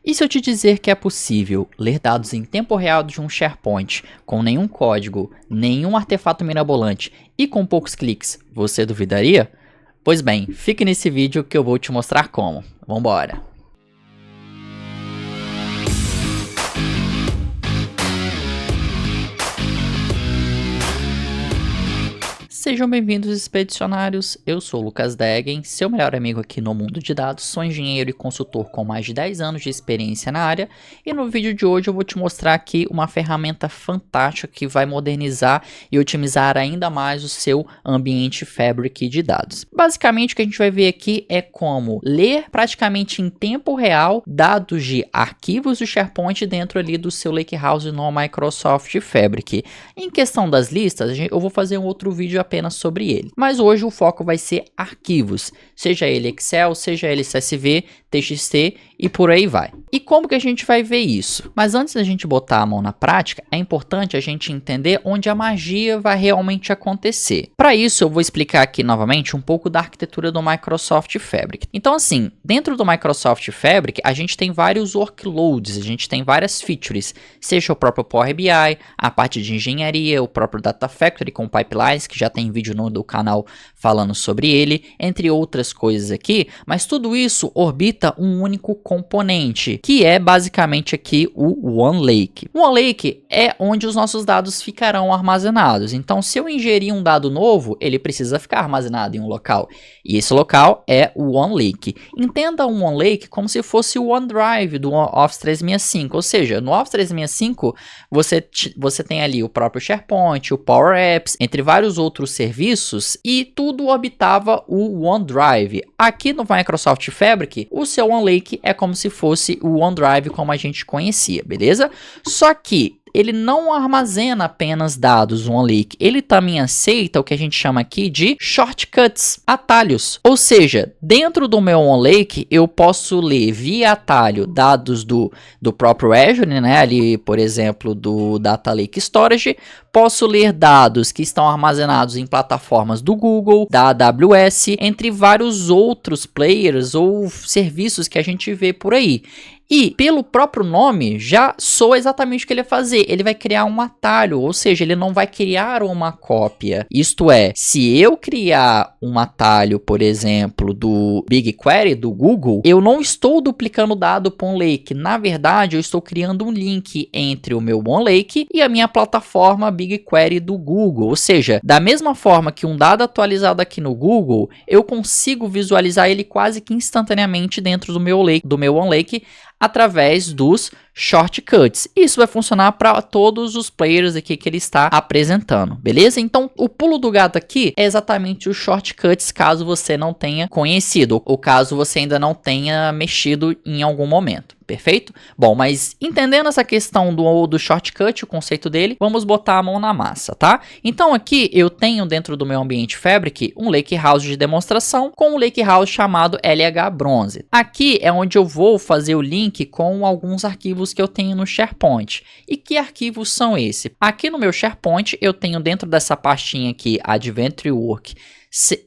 E se eu te dizer que é possível ler dados em tempo real de um SharePoint com nenhum código, nenhum artefato mirabolante e com poucos cliques, você duvidaria? Pois bem, fique nesse vídeo que eu vou te mostrar como. Vambora! Sejam bem-vindos, expedicionários, eu sou o Lucas Degen, seu melhor amigo aqui no mundo de dados, sou engenheiro e consultor com mais de 10 anos de experiência na área e no vídeo de hoje eu vou te mostrar aqui uma ferramenta fantástica que vai modernizar e otimizar ainda mais o seu ambiente Fabric de dados. Basicamente o que a gente vai ver aqui é como ler praticamente em tempo real dados de arquivos do SharePoint dentro ali do seu Lakehouse no Microsoft Fabric. Em questão das listas, eu vou fazer um outro vídeo apenas sobre ele. Mas hoje o foco vai ser arquivos, seja ele Excel, seja ele CSV, TXT e por aí vai. E como que a gente vai ver isso? Mas antes da gente botar a mão na prática, é importante a gente entender onde a magia vai realmente acontecer. Para isso eu vou explicar aqui novamente um pouco da arquitetura do Microsoft Fabric. Então assim, dentro do Microsoft Fabric a gente tem vários workloads, a gente tem várias features, seja o próprio Power BI, a parte de engenharia, o próprio Data Factory com pipelines, que já tem vídeo no do canal falando sobre ele, entre outras coisas aqui, mas tudo isso orbita um único componente, que é basicamente aqui o OneLake. O OneLake é onde os nossos dados ficarão armazenados, então se eu ingerir um dado novo, ele precisa ficar armazenado em um local, e esse local é o OneLake. Entenda o OneLake como se fosse o OneDrive do Office 365, ou seja, no Office 365 você tem ali o próprio SharePoint, o Power Apps, entre vários outros serviços, e tudo orbitava o OneDrive. Aqui no Microsoft Fabric, o seu OneLake é como se fosse o OneDrive como a gente conhecia, beleza? Só que ele não armazena apenas dados no OneLake, ele também aceita o que a gente chama aqui de shortcuts, atalhos. Ou seja, dentro do meu OneLake eu posso ler via atalho dados do próprio Azure, né? Ali, por exemplo, do Data Lake Storage. Posso ler dados que estão armazenados em plataformas do Google, da AWS, entre vários outros players ou serviços que a gente vê por aí. E, pelo próprio nome, já soa exatamente o que ele vai fazer. Ele vai criar um atalho, ou seja, ele não vai criar uma cópia. Isto é, se eu criar um atalho, por exemplo, do BigQuery, do Google, eu não estou duplicando o dado para o OneLake. Na verdade, eu estou criando um link entre o meu OneLake e a minha plataforma BigQuery do Google. Ou seja, da mesma forma que um dado atualizado aqui no Google, eu consigo visualizar ele quase que instantaneamente dentro do meu OneLake, através dos shortcuts. Isso vai funcionar para todos os players aqui que ele está apresentando, beleza? Então, o pulo do gato aqui é exatamente os shortcuts, caso você não tenha conhecido, ou caso você ainda não tenha mexido em algum momento. Perfeito? Bom, mas entendendo essa questão do shortcut, o conceito dele, vamos botar a mão na massa, tá? Então aqui eu tenho dentro do meu ambiente Fabric um Lakehouse de demonstração com um Lakehouse chamado LH Bronze. Aqui é onde eu vou fazer o link com alguns arquivos que eu tenho no SharePoint. E que arquivos são esses? Aqui no meu SharePoint eu tenho dentro dessa pastinha aqui Adventure Work,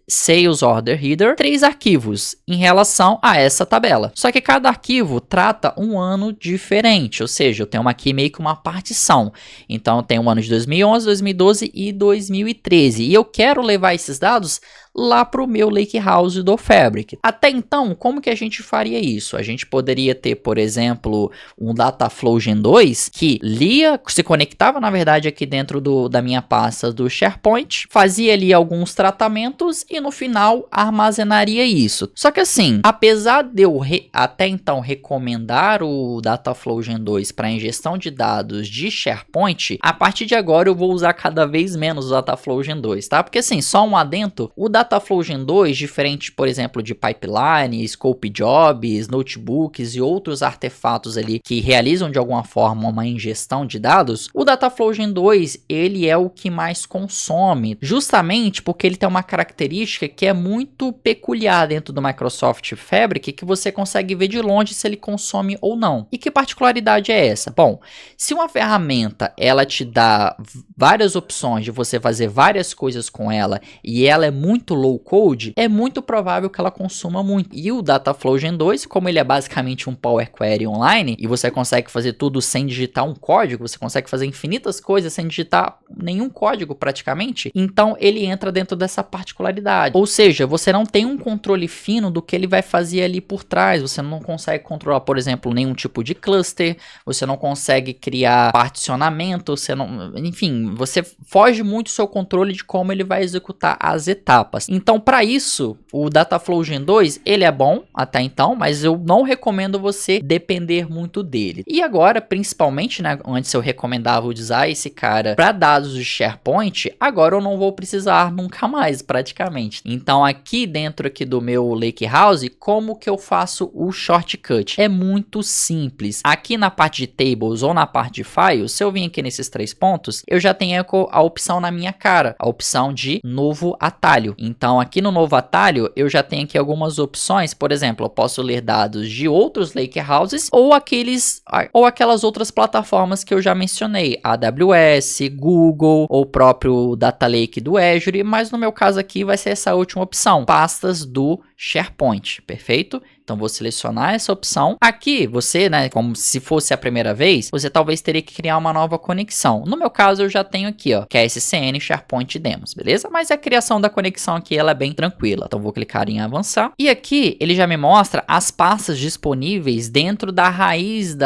Sales Order Header, 3 arquivos em relação a essa tabela. Só que cada arquivo trata um ano diferente, ou seja, eu tenho aqui meio que uma partição. Então eu tenho o ano de 2011, 2012 e 2013. E eu quero levar esses dados lá para o meu Lakehouse do Fabric. Até então, como que a gente faria isso? A gente poderia ter, por exemplo, um Dataflow Gen 2 que lia, se conectava na verdade aqui dentro da minha pasta do SharePoint, fazia ali alguns tratamentos e no final armazenaria isso. Só que assim, apesar de eu até então recomendar o Dataflow Gen 2 para ingestão de dados de SharePoint, a partir de agora eu vou usar cada vez menos o Dataflow Gen 2, tá? Porque assim, só um adendo, o Dataflow Gen 2, diferente, por exemplo, de pipeline, scope jobs, notebooks e outros artefatos ali que realizam de alguma forma uma ingestão de dados, o Dataflow Gen 2, ele é o que mais consome, justamente porque ele tem uma característica que é muito peculiar dentro do Microsoft Fabric, que você consegue ver de longe se ele consome ou não. E que particularidade é essa? Bom, se uma ferramenta ela te dá várias opções de você fazer várias coisas com ela e ela é muito muito low code, é muito provável que ela consuma muito. E o Dataflow Gen 2, como ele é basicamente um Power Query online, e você consegue fazer tudo sem digitar um código, você consegue fazer infinitas coisas sem digitar nenhum código praticamente, então ele entra dentro dessa particularidade. Ou seja, você não tem um controle fino do que ele vai fazer ali por trás, você não consegue controlar, por exemplo, nenhum tipo de cluster, você não consegue criar particionamento, você não, enfim, você foge muito do seu controle de como ele vai executar as etapas. Então, para isso, o Dataflow Gen 2, ele é bom até então, mas eu não recomendo você depender muito dele. E agora, principalmente, né, antes eu recomendava usar esse cara para dados de SharePoint, agora eu não vou precisar nunca mais, praticamente. Então, aqui dentro aqui do meu Lakehouse, como que eu faço o shortcut? É muito simples. Aqui na parte de tables ou na parte de files, se eu vim aqui nesses 3 pontos, eu já tenho a opção na minha cara, a opção de novo atalho. Então, aqui no novo atalho, eu já tenho aqui algumas opções. Por exemplo, eu posso ler dados de outros Lakehouses ou aquelas outras plataformas que eu já mencionei, AWS, Google ou o próprio Data Lake do Azure, mas no meu caso aqui vai ser essa última opção, pastas do SharePoint, perfeito? Então, vou selecionar essa opção. Aqui, você, né, como se fosse a primeira vez, você talvez teria que criar uma nova conexão. No meu caso, eu já tenho aqui, ó, que é SCN SharePoint Demos, beleza? Mas a criação da conexão aqui, ela é bem tranquila. Então, vou clicar em avançar. E aqui, ele já me mostra as pastas disponíveis dentro da raiz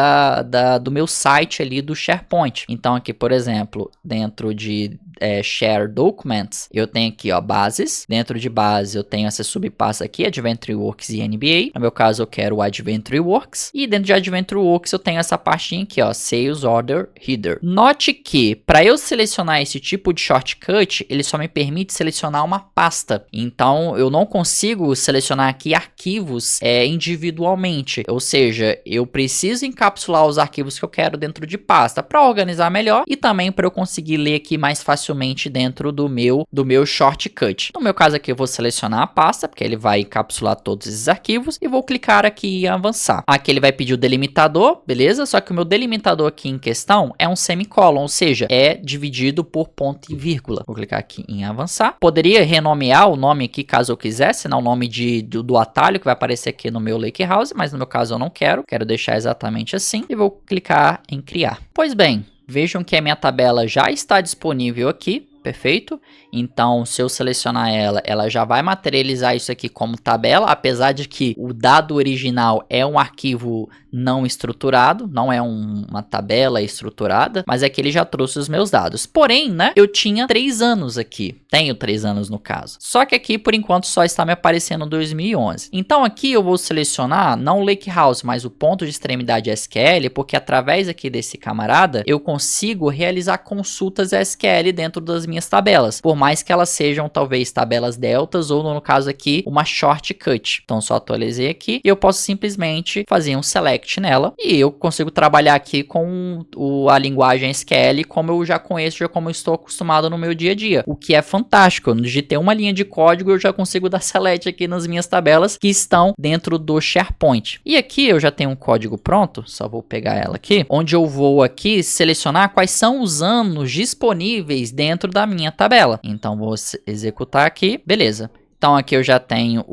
do meu site ali do SharePoint. Então, aqui, por exemplo, dentro de Share Documents, eu tenho aqui, ó, bases. Dentro de base, eu tenho essa subpasta aqui, Adventure Works e NBA. No meu caso, eu quero o Adventure Works. E dentro de Adventure Works, eu tenho essa pastinha aqui, ó, Sales Order Header. Note que, para eu selecionar esse tipo de shortcut, ele só me permite selecionar uma pasta. Então, eu não consigo selecionar aqui arquivos individualmente. Ou seja, eu preciso encapsular os arquivos que eu quero dentro de pasta para organizar melhor e também para eu conseguir ler aqui mais facilmente dentro do meu shortcut. No meu caso aqui, eu vou selecionar a pasta, porque ele vai encapsular todos esses arquivos e vou clicar aqui em avançar. Aqui ele vai pedir o delimitador, beleza? Só que o meu delimitador aqui em questão é um semicolon, ou seja, é dividido por ponto e vírgula. Vou clicar aqui em avançar. Poderia renomear o nome aqui caso eu quisesse, né? O nome do atalho que vai aparecer aqui no meu Lakehouse, mas no meu caso eu não quero deixar exatamente assim e vou clicar em criar. Pois bem, vejam que a minha tabela já está disponível aqui. Perfeito? Então, se eu selecionar ela já vai materializar isso aqui como tabela, apesar de que o dado original é um arquivo não estruturado, não é uma tabela estruturada, mas é que ele já trouxe os meus dados. Porém, né, eu tinha 3 anos aqui, tenho 3 anos no caso. Só que aqui, por enquanto, só está me aparecendo 2011. Então, aqui eu vou selecionar, não o Lakehouse, mas o ponto de extremidade SQL, porque através aqui desse camarada, eu consigo realizar consultas SQL dentro das minhas tabelas, por mais que elas sejam talvez tabelas deltas ou no caso aqui uma shortcut. Então só atualizei aqui e eu posso simplesmente fazer um select nela e eu consigo trabalhar aqui com a linguagem SQL como eu já conheço, já como eu estou acostumado no meu dia a dia, o que é fantástico. Eu digitei uma linha de código, eu já consigo dar select aqui nas minhas tabelas que estão dentro do SharePoint. E aqui eu já tenho um código pronto, só vou pegar ela aqui, onde eu vou aqui selecionar quais são os anos disponíveis dentro da minha tabela. Então vou executar aqui, beleza. Então aqui eu já tenho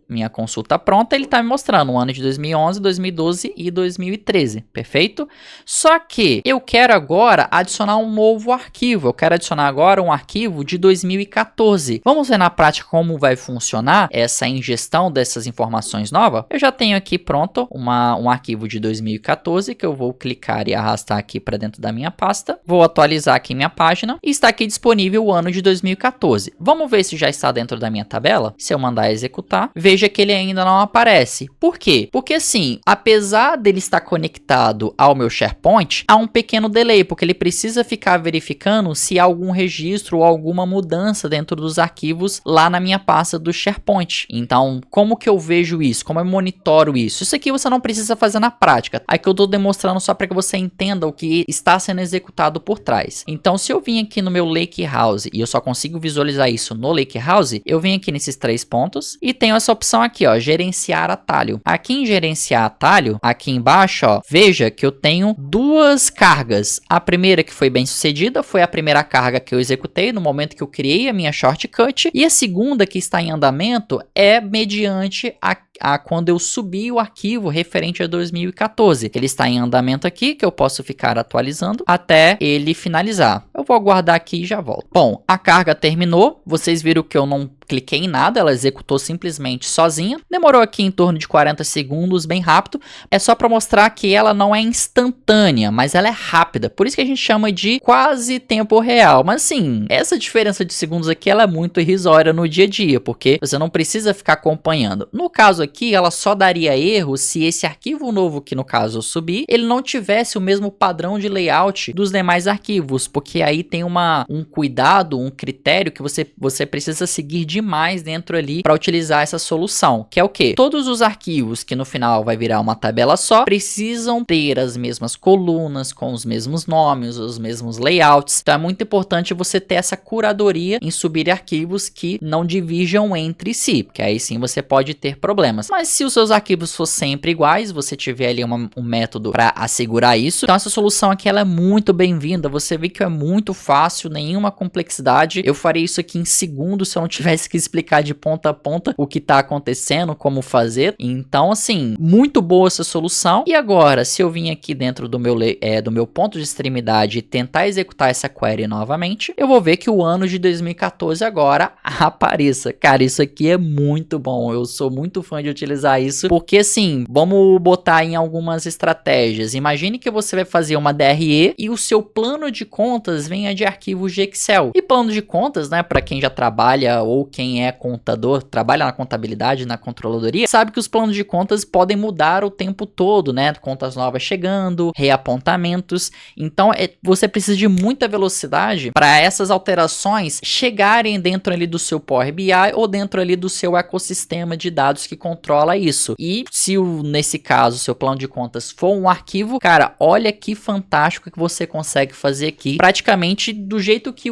minha consulta pronta, ele está me mostrando o ano de 2011, 2012 e 2013, perfeito? Só que eu quero agora adicionar um novo arquivo, eu quero adicionar agora um arquivo de 2014. Vamos ver na prática como vai funcionar essa ingestão dessas informações novas? Eu já tenho aqui pronto um arquivo de 2014 que eu vou clicar e arrastar aqui para dentro da minha pasta. Vou atualizar aqui minha página e está aqui disponível o ano de 2014. Vamos ver se já está dentro da minha tabela? Se eu mandar executar, veja que ele ainda não aparece. Por quê? Porque assim, apesar dele estar conectado ao meu SharePoint, há um pequeno delay, porque ele precisa ficar verificando se há algum registro ou alguma mudança dentro dos arquivos lá na minha pasta do SharePoint. Então, como que eu vejo isso? Como eu monitoro isso? Isso aqui você não precisa fazer na prática. Aqui eu estou demonstrando só para que você entenda o que está sendo executado por trás. Então, se eu vim aqui no meu Lakehouse e eu só consigo visualizar isso no Lakehouse, eu venho aqui nesses 3 pontos e tenho essa opção opção aqui, ó, gerenciar atalho. Aqui em gerenciar atalho, aqui embaixo, ó, veja que eu tenho duas cargas. A primeira que foi bem sucedida foi a primeira carga que eu executei no momento que eu criei a minha shortcut, e a segunda que está em andamento é mediante a quando eu subi o arquivo referente a 2014. Ele está em andamento aqui, que eu posso ficar atualizando até ele finalizar. Eu vou aguardar aqui e já volto. Bom, a carga terminou. Vocês viram que eu não cliquei em nada, ela executou simplesmente sozinha. Demorou aqui em torno de 40 segundos, bem rápido. É só para mostrar que ela não é instantânea, mas ela é rápida. Por isso que a gente chama de quase tempo real. Mas sim, essa diferença de segundos aqui ela é muito irrisória no dia a dia, porque você não precisa ficar acompanhando. No caso aqui, ela só daria erro se esse arquivo novo, que no caso eu subi, ele não tivesse o mesmo padrão de layout dos demais arquivos, porque aí tem um cuidado, um critério que você precisa seguir demais dentro ali para utilizar essa solução, que é o quê? Todos os arquivos que no final vai virar uma tabela só, precisam ter as mesmas colunas, com os mesmos nomes, os mesmos layouts. Então é muito importante você ter essa curadoria em subir arquivos que não dividam entre si, porque aí sim você pode ter problemas. Mas se os seus arquivos for sempre iguais, você tiver ali um método para assegurar isso, então essa solução aqui ela é muito bem-vinda. Você vê que é muito fácil, nenhuma complexidade. Eu faria isso aqui em segundos se eu não tivesse que explicar de ponta a ponta o que está acontecendo, como fazer. Então, assim, muito boa essa solução. E agora, se eu vim aqui dentro do meu ponto de extremidade e tentar executar essa query novamente, eu vou ver que o ano de 2014 agora apareça. Cara, isso aqui é muito bom. Eu sou muito fã de utilizar isso, porque assim, vamos botar em algumas estratégias. Imagine que você vai fazer uma DRE e o seu plano de contas venha de arquivos de Excel. E plano de contas, né, para quem já trabalha ou quem é contador, trabalha na contabilidade, na controladoria, sabe que os planos de contas podem mudar o tempo todo, né? Contas novas chegando, reapontamentos. Então, você precisa de muita velocidade para essas alterações chegarem dentro ali do seu Power BI ou dentro ali do seu ecossistema de dados que controla isso. E se nesse caso o seu plano de contas for um arquivo, cara, olha que fantástico que você consegue fazer aqui. Praticamente do jeito que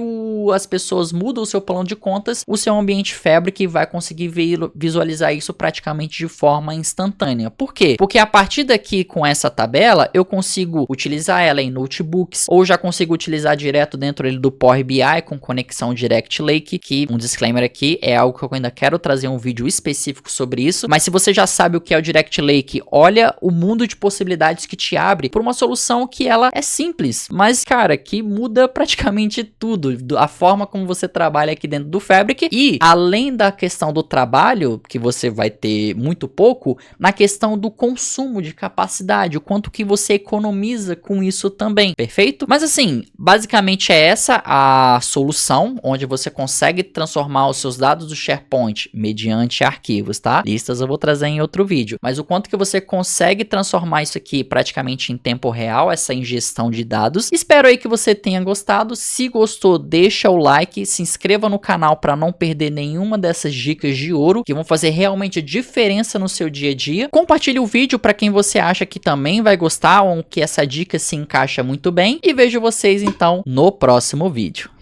as pessoas mudam o seu plano de contas, o seu ambiente Fabric vai conseguir visualizar isso praticamente de forma instantânea. Por quê? Porque a partir daqui com essa tabela, eu consigo utilizar ela em notebooks, ou já consigo utilizar direto dentro do Power BI com conexão Direct Lake, que um disclaimer aqui, é algo que eu ainda quero trazer um vídeo específico sobre isso, mas se você já sabe o que é o Direct Lake, olha o mundo de possibilidades que te abre por uma solução que ela é simples, mas cara, que muda praticamente tudo, a forma como você trabalha aqui dentro do Fabric. E além da questão do trabalho, que você vai ter muito pouco, na questão do consumo de capacidade, o quanto que você economiza com isso também, perfeito? Mas assim, basicamente é essa a solução, onde você consegue transformar os seus dados do SharePoint mediante arquivos, tá? Listas eu vou trazer em outro vídeo, mas o quanto que você consegue transformar isso aqui praticamente em tempo real, essa ingestão de dados. Espero aí que você tenha gostado. Se gostou, deixa o like, se inscreva no canal para não perder nenhuma dessas dicas de ouro que vão fazer realmente diferença no seu dia a dia. Compartilhe o vídeo para quem você acha que também vai gostar ou que essa dica se encaixa muito bem, e vejo vocês então no próximo vídeo.